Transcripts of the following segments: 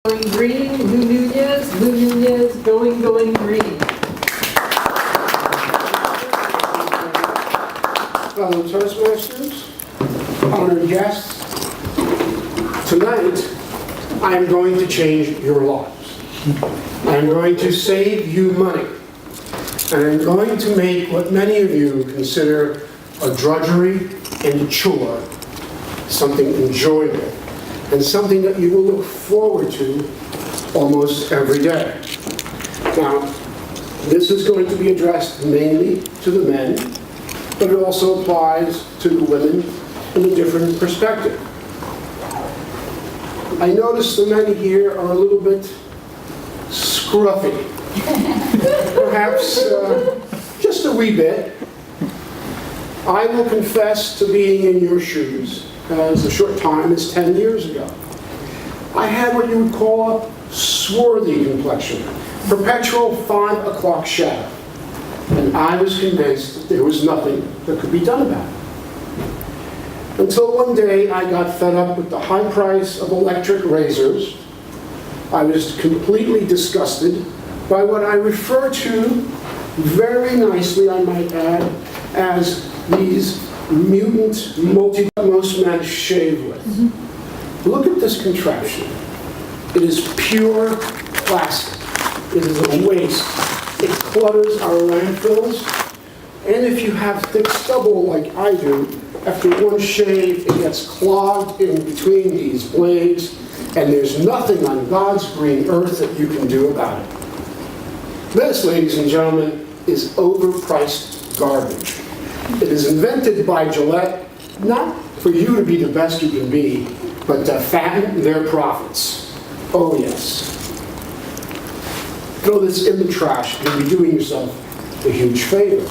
Going green, Lou Nunez, going green. Fellow Toastmasters, honored guests, tonight I am going to change your lives. I am going to save you money. And I'm going to make what many of you consider a drudgery and a chore something enjoyable and something that you will look forward to almost every day. Now, this is going to be addressed mainly to the men, but it also applies to the women in a different perspective. I notice the men here are a little bit scruffy. Perhaps just a wee bit. I will confess to being in your shoes as a short time as 10 years ago. I had what you would call a swarthy complexion, perpetual 5 o'clock shadow. And I was convinced that there was nothing that could be done about it. Until one day I got fed up with the high price of electric razors. I was completely disgusted by what I refer to, very nicely I might add, as these mutant most men shave with. Look at this contraption. It is pure plastic. It is a waste. It clutters our landfills. And if you have thick stubble like I do, after one shave, it gets clogged in between these blades, and there's nothing on God's green earth that you can do about it. This, ladies and gentlemen, is overpriced garbage. It is invented by Gillette, not for you to be the best you can be, but to fatten their profits. Oh yes. Throw this in the trash, you'll be doing yourself a huge favor.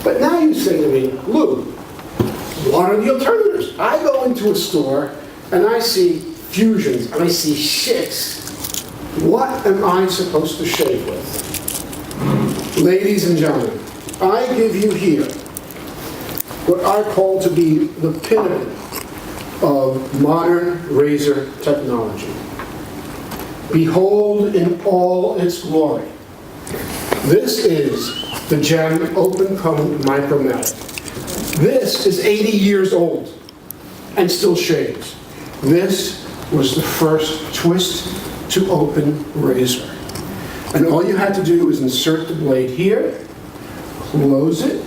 But now you say to me, Lou, what are the alternatives? I go into a store and I see fusions and I see shits. What am I supposed to shave with? Ladies and gentlemen, I give you here what I call to be the pinnacle of modern razor technology. Behold in all its glory. This is the Gem Open Cone Micromatic. This is 80 years old and still shaves. This was the first twist to open razor. And all you had to do was insert the blade here, close it,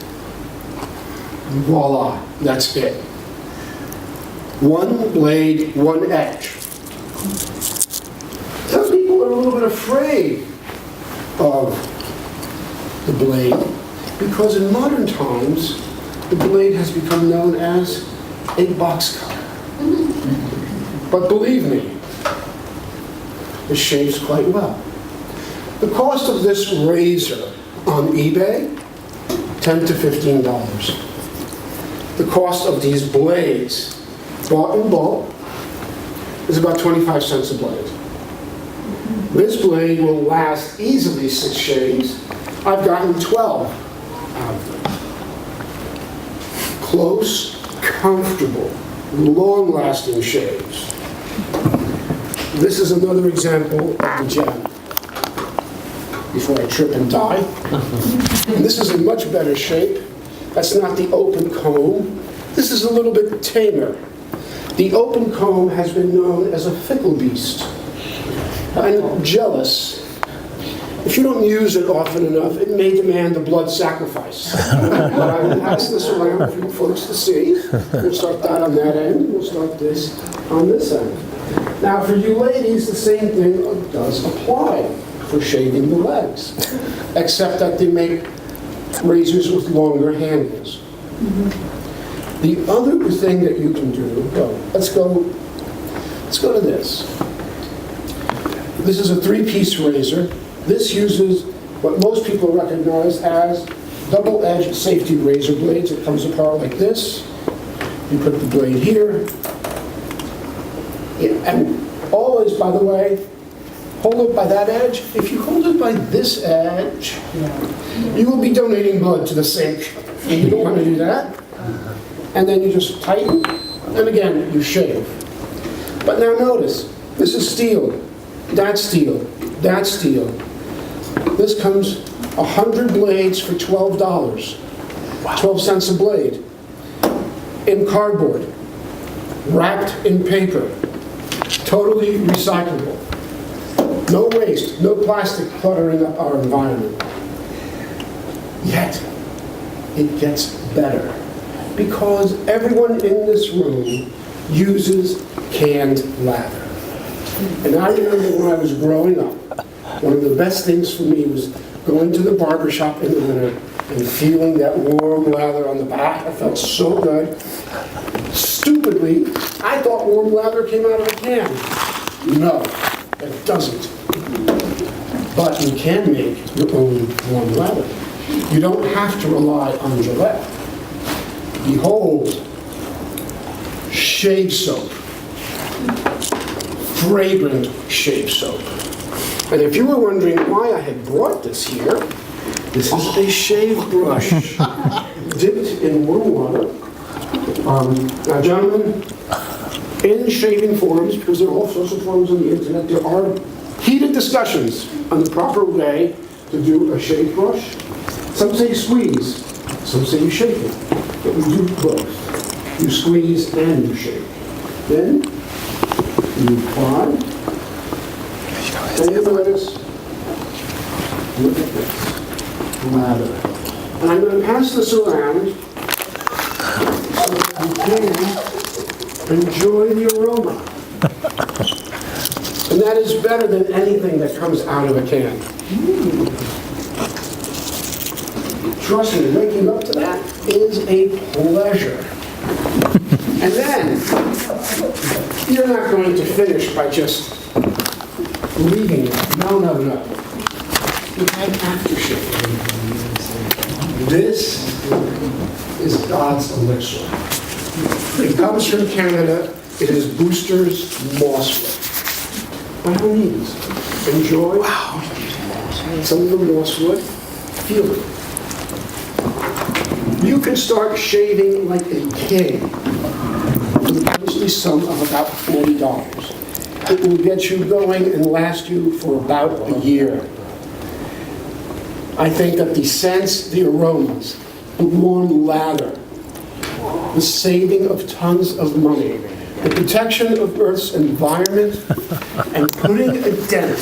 voila, that's it. One blade, one edge. Some people are a little bit afraid of the blade because in modern times, the blade has become known as a box cutter. But believe me, it shaves quite well. The cost of this razor on eBay, $10 to $15. The cost of these blades, bought in bulk, is about 25 cents a blade. This blade will last easily 6 shaves. I've gotten 12 out of them. Close, comfortable, long-lasting shaves. This is another example of the Gem. Before I trip and die. And this is in much better shape. That's not the open comb. This is a little bit tamer. The open comb has been known as a fickle beast. And jealous. If you don't use it often enough, it may demand a blood sacrifice. But I will pass this around for you folks to see. We'll start that on that end. We'll start this on this end. Now for you ladies, the same thing does apply for shaving the legs, except that they make razors with longer handles. The other thing that you can do, let's go to this. This is a 3-piece razor. This uses what most people recognize as double-edged safety razor blades. It comes apart like this. You put the blade here. And always, by the way, hold it by that edge. If you hold it by this edge, you will be donating blood to the sink. And you don't want to do that. And then you just tighten, and again, you shave. But now notice, this is steel. That's steel. That's steel. This comes 100 blades for $12. 12 cents a blade. In cardboard. Wrapped in paper. Totally recyclable. No waste, no plastic cluttering up our environment. Yet, it gets better. Because everyone in this room uses canned lather. And I remember when I was growing up, one of the best things for me was going to the barber shop in the winter and feeling that warm lather on the back. I felt so good. Stupidly, I thought warm lather came out of a can. No, it doesn't. But you can make your own warm lather. You don't have to rely on Gillette. Behold, shave soap. Fragrant shave soap. And if you were wondering why I had brought this here, this is a shave brush dipped in warm water. Now, gentlemen, in shaving forums, because there are all sorts of forums on the internet, there are heated discussions on the proper way to do a shave brush. Some say squeeze, some say you shake it, but we do both. You squeeze and you shake. Then you apply, and you notice, look at this, lather. And I'm going to pass this around so that you can enjoy the aroma. And that is better than anything that comes out of a can. Trust me, waking up to that is a pleasure. And then, you're not going to finish by just leaving it. No, no, no. You have aftershave. This is God's elixir. It comes from Canada. It is Booster's Mosswood. By all means, enjoy some of the mosswood. Feel it. You can start shaving like a king for the princely sum of about $40. It will get you going and last you for about a year. I think that the scents, the aromas, the warm lather, the saving of tons of money, the protection of Earth's environment, and putting a dent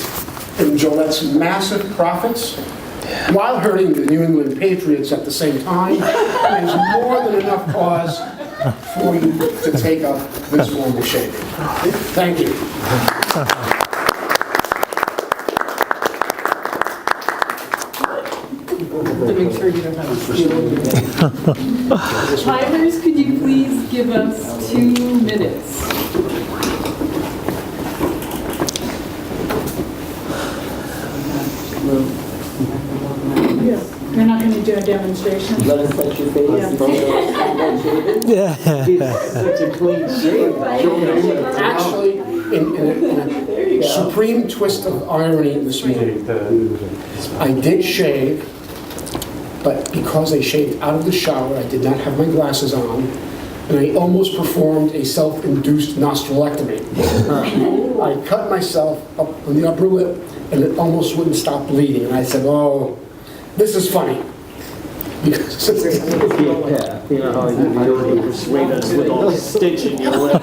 in Gillette's massive profits, while hurting the New England Patriots at the same time, is more than enough cause for you to take up this form of shaving. Thank you. To make sure you don't have to steal it. Timers, could you please give us 2 minutes? You're not going to do a demonstration? Let us touch your face. Yeah. It's such a clean shave. Actually, in a supreme twist of irony this morning, I did shave, but because I shaved out of the shower, I did not have my glasses on, and I almost performed a self-induced nostrilectomy. I cut myself up on the upper lip, and it almost wouldn't stop bleeding. And I said, oh, this is funny. Because Yeah, you know how you persuade us with all the stitch in your lip.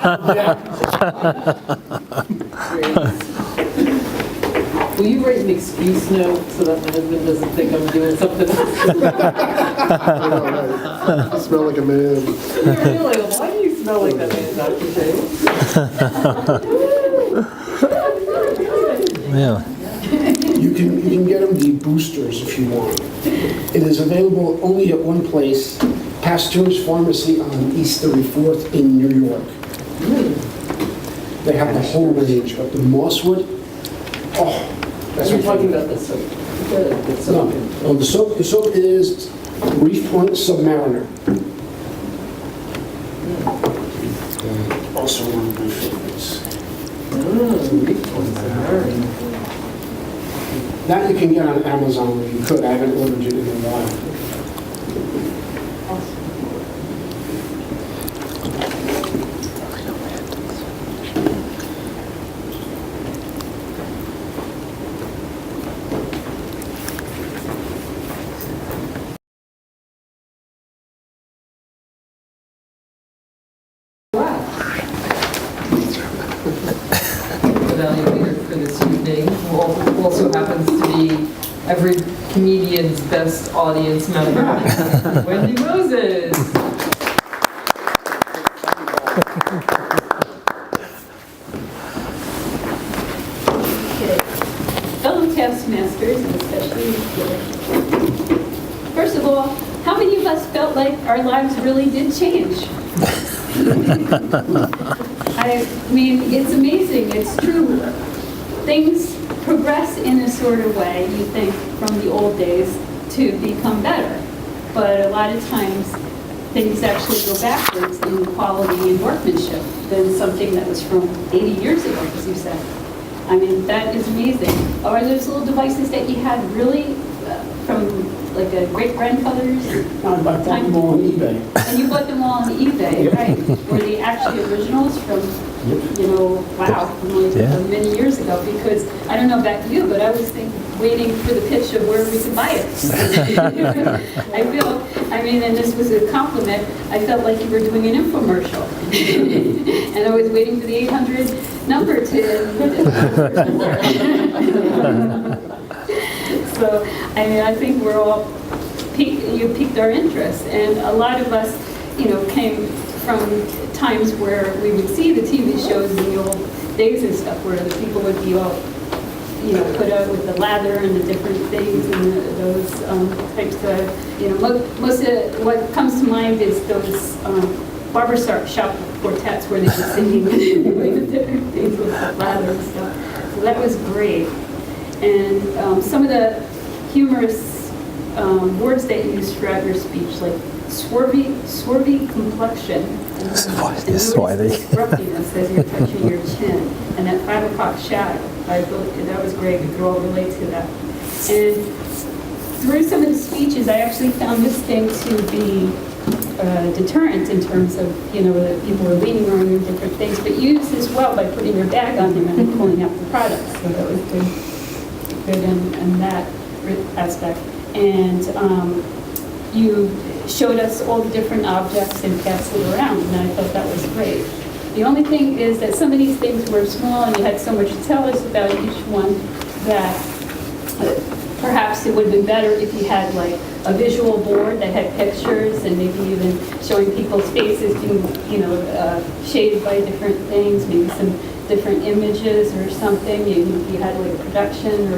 Will you write an excuse note so that my husband doesn't think I'm doing something else? You smell like a man. You're really, why do you smell like that man, Dr. Shea? Yeah. you can get them the boosters if you want. It is available only at one place, Pasteur's Pharmacy on East 34th in New York. They have the whole range of the mosswood. Oh, that's You're what talking about the soap. The soap. No, the soap is Reef Point Submariner. Also one of my favorites. That you can get on Amazon if you could. I haven't ordered it in a while. Wow. Evaluator for this evening, who also happens to be every comedian's best audience member, Wendy Moses. Okay. Fellow Toastmasters, and especially first of all, how many of us felt like our lives really did change? I mean, it's amazing, it's true. Things progress in a sort of way, you think, from the old days to become better. But a lot of times, things actually go backwards in quality and workmanship than something that was from 80 years ago, as you said. I mean, that is amazing. Are those little devices that you had really from like a great-grandfather's I bought them all on eBay. And you bought them all on eBay, right? Were they actually originals from, you know, wow, from like many years ago? Because I don't know about you, but I was waiting for the pitch of where we could buy it. I mean, and this was a compliment, I felt like you were doing an infomercial. And I was waiting for the 800 number to... So, I mean, I think we're all, you piqued our interest, and a lot of us, you know, came from times where we would see the TV shows in the old days and stuff, where the people would be all, you know, put out with the lather and the different things and those types of, you know, most of what comes to mind is those barbershop quartets where they were singing the different things with the lather and stuff. So that was great. And some of the humorous words that you used throughout your speech, like swarthy complexion, and scruffiness as you're touching your chin, and that 5 o'clock shadow. I thought that was great. We could all relate to that. And through some of the speeches, I actually found this thing to be deterrent in terms of, you know, that people were leaning on and different things, but used as well by putting your bag on them and then pulling out the products. So that was good in that aspect. And you showed us all the different objects and passed it around, and I thought that was great. The only thing is that some of these things were small and you had so much to tell us about each one that perhaps it would have been better if you had like a visual board that had pictures and maybe even showing people's faces being, you know, shaded by different things, maybe some different images or something. You had like a production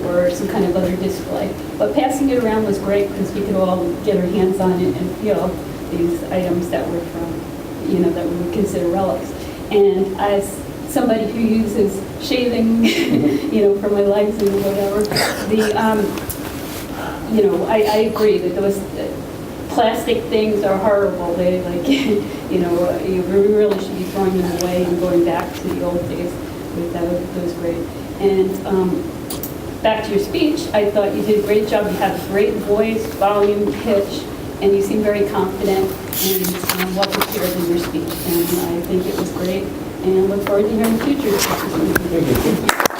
or some kind of other display. But passing it around was great because we could all get our hands on it and feel these items that were from, you know, that we would consider relics. And as somebody who uses shaving, you know, for my legs and whatever, you know, I agree that those plastic things are horrible. They like, you know, you really should be throwing them away and going back to the old days. That was great. And back to your speech, I thought you did a great job. You have a great voice, volume, pitch, and you seem very confident and well prepared in your speech. And I think it was great. And look forward to hearing future. Thank you.